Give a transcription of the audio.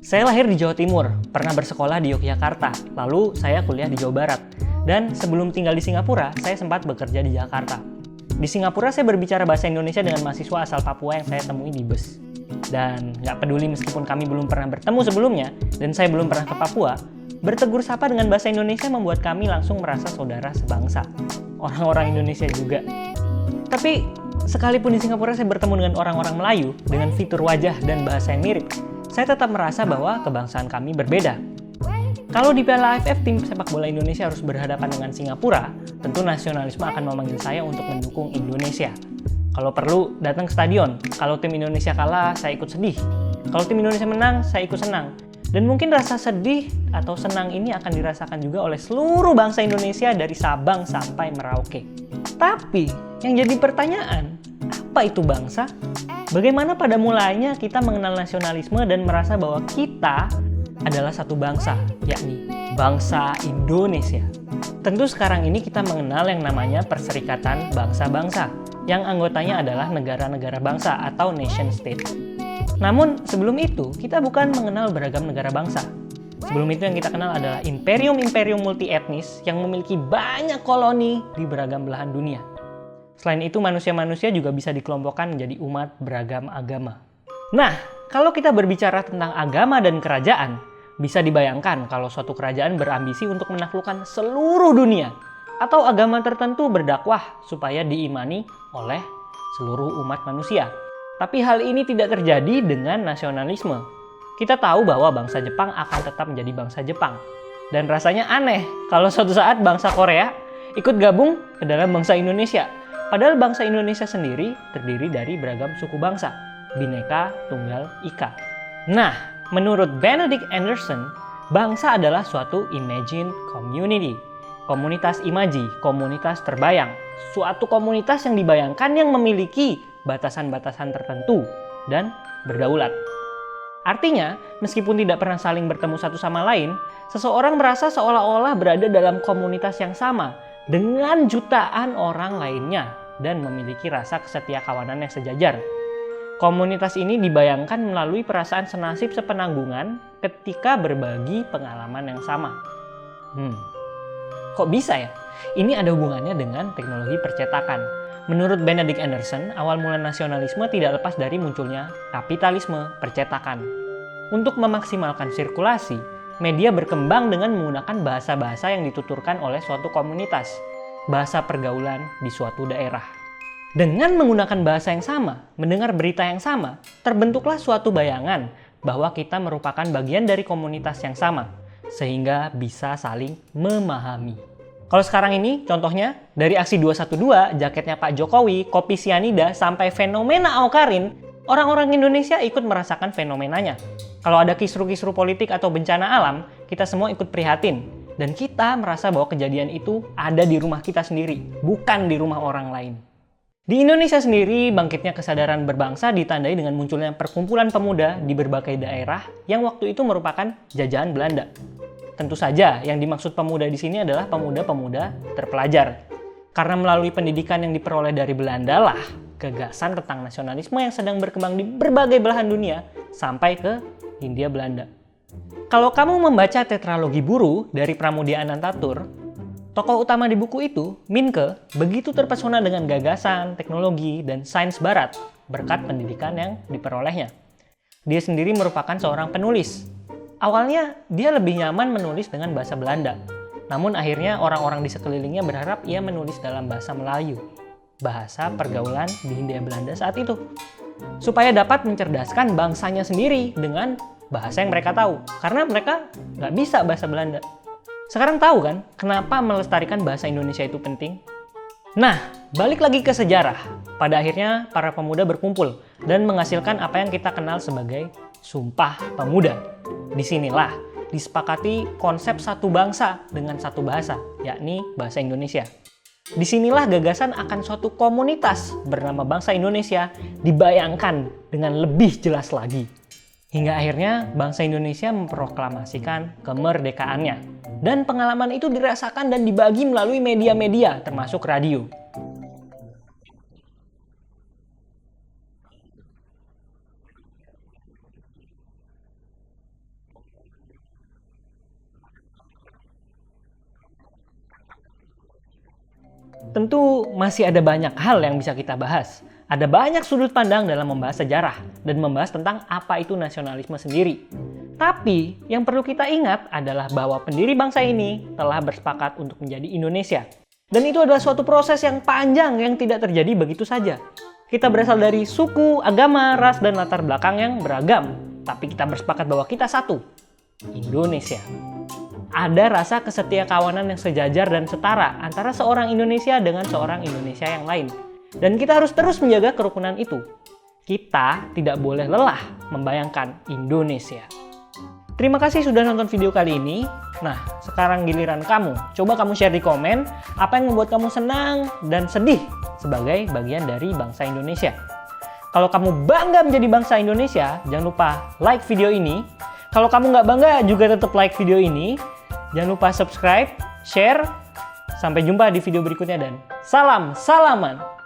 Saya lahir di Jawa Timur, pernah bersekolah di Yogyakarta, lalu saya kuliah di Jawa Barat. Dan sebelum tinggal di Singapura, saya sempat bekerja di Jakarta. Di Singapura, saya berbicara bahasa Indonesia dengan mahasiswa asal Papua yang saya temui di bus. Dan nggak peduli meskipun kami belum pernah bertemu sebelumnya, dan saya belum pernah ke Papua, bertegur sapa dengan bahasa Indonesia membuat kami langsung merasa saudara sebangsa. Orang-orang Indonesia juga. Tapi, sekalipun di Singapura saya bertemu dengan orang-orang Melayu, dengan fitur wajah dan bahasa yang mirip, saya tetap merasa bahwa kebangsaan kami berbeda. Kalau di Piala AFF, tim sepak bola Indonesia harus berhadapan dengan Singapura, tentu nasionalisme akan memanggil saya untuk mendukung Indonesia. Kalau perlu, datang ke stadion. Kalau tim Indonesia kalah, saya ikut sedih. Kalau tim Indonesia menang, saya ikut senang. Dan mungkin rasa sedih atau senang ini akan dirasakan juga oleh seluruh bangsa Indonesia dari Sabang sampai Merauke. Tapi, yang jadi pertanyaan, apa itu bangsa? Bagaimana pada mulanya kita mengenal nasionalisme dan merasa bahwa kita adalah satu bangsa, yakni bangsa Indonesia. Tentu sekarang ini kita mengenal yang namanya Perserikatan Bangsa-Bangsa, yang anggotanya adalah negara-negara bangsa atau nation state. Namun sebelum itu, kita bukan mengenal beragam negara bangsa. Sebelum itu yang kita kenal adalah imperium-imperium multi-etnis yang memiliki banyak koloni di beragam belahan dunia. Selain itu, manusia-manusia juga bisa dikelompokkan menjadi umat beragam agama. Nah, kalau kita berbicara tentang agama dan kerajaan, bisa dibayangkan kalau suatu kerajaan berambisi untuk menaklukkan seluruh dunia, atau agama tertentu berdakwah supaya diimani oleh seluruh umat manusia. Tapi hal ini tidak terjadi dengan nasionalisme. Kita tahu bahwa bangsa Jepang akan tetap menjadi bangsa Jepang. Dan rasanya aneh kalau suatu saat bangsa Korea ikut gabung ke dalam bangsa Indonesia. Padahal bangsa Indonesia sendiri terdiri dari beragam suku bangsa, Bhinneka Tunggal Ika. Nah, menurut Benedict Anderson, bangsa adalah suatu imagined community, komunitas imaji, komunitas terbayang, suatu komunitas yang dibayangkan yang memiliki batasan-batasan tertentu dan berdaulat. Artinya, meskipun tidak pernah saling bertemu satu sama lain, seseorang merasa seolah-olah berada dalam komunitas yang sama dengan jutaan orang lainnya dan memiliki rasa kesetiakawanan yang sejajar. Komunitas ini dibayangkan melalui perasaan senasib sepenanggungan ketika berbagi pengalaman yang sama. Kok bisa ya? Ini ada hubungannya dengan teknologi percetakan. Menurut Benedict Anderson, awal mula nasionalisme tidak lepas dari munculnya kapitalisme percetakan. Untuk memaksimalkan sirkulasi, media berkembang dengan menggunakan bahasa-bahasa yang dituturkan oleh suatu komunitas, bahasa pergaulan di suatu daerah. Dengan menggunakan bahasa yang sama, mendengar berita yang sama, terbentuklah suatu bayangan bahwa kita merupakan bagian dari komunitas yang sama, sehingga bisa saling memahami. Kalau sekarang ini, contohnya, dari aksi 212, jaketnya Pak Jokowi, kopi sianida, sampai fenomena Awkarin, orang-orang Indonesia ikut merasakan fenomenanya. Kalau ada kisru-kisru politik atau bencana alam, kita semua ikut prihatin. Dan kita merasa bahwa kejadian itu ada di rumah kita sendiri, bukan di rumah orang lain. Di Indonesia sendiri, bangkitnya kesadaran berbangsa ditandai dengan munculnya perkumpulan pemuda di berbagai daerah yang waktu itu merupakan jajahan Belanda. Tentu saja, yang dimaksud pemuda di sini adalah pemuda-pemuda terpelajar. Karena melalui pendidikan yang diperoleh dari Belanda lah, gagasan tentang nasionalisme yang sedang berkembang di berbagai belahan dunia sampai ke Hindia Belanda. Kalau kamu membaca Tetralogi Buru dari Pramudia Anantatur, tokoh utama di buku itu, Minke, begitu terpesona dengan gagasan, teknologi, dan sains barat berkat pendidikan yang diperolehnya. Dia sendiri merupakan seorang penulis. Awalnya, dia lebih nyaman menulis dengan bahasa Belanda. Namun akhirnya orang-orang di sekelilingnya berharap ia menulis dalam bahasa Melayu, bahasa pergaulan di Hindia Belanda saat itu, supaya dapat mencerdaskan bangsanya sendiri dengan bahasa yang mereka tahu, karena mereka nggak bisa bahasa Belanda. Sekarang tahu kan kenapa melestarikan bahasa Indonesia itu penting? Nah, balik lagi ke sejarah. Pada akhirnya para pemuda berkumpul dan menghasilkan apa yang kita kenal sebagai Sumpah Pemuda. Disinilah disepakati konsep satu bangsa dengan satu bahasa, yakni bahasa Indonesia. Disinilah gagasan akan suatu komunitas bernama bangsa Indonesia dibayangkan dengan lebih jelas lagi. Hingga akhirnya bangsa Indonesia memproklamasikan kemerdekaannya. Dan pengalaman itu dirasakan dan dibagi melalui media-media termasuk radio. Tentu masih ada banyak hal yang bisa kita bahas. Ada banyak sudut pandang dalam membahas sejarah dan membahas tentang apa itu nasionalisme sendiri. Tapi yang perlu kita ingat adalah bahwa pendiri bangsa ini telah bersepakat untuk menjadi Indonesia. Dan itu adalah suatu proses yang panjang yang tidak terjadi begitu saja. Kita berasal dari suku, agama, ras, dan latar belakang yang beragam. Tapi kita bersepakat bahwa kita satu, Indonesia. Ada rasa kesetia kawanan yang sejajar dan setara antara seorang Indonesia dengan seorang Indonesia yang lain. Dan kita harus terus menjaga kerukunan itu. Kita tidak boleh lelah membayangkan Indonesia. Terima kasih sudah nonton video kali ini. Nah, sekarang giliran kamu. Coba kamu share di komen apa yang membuat kamu senang dan sedih sebagai bagian dari bangsa Indonesia. Kalau kamu bangga menjadi bangsa Indonesia, jangan lupa like video ini. Kalau kamu nggak bangga, juga tetap like video ini. Jangan lupa subscribe, share. Sampai jumpa di video berikutnya dan salam salaman!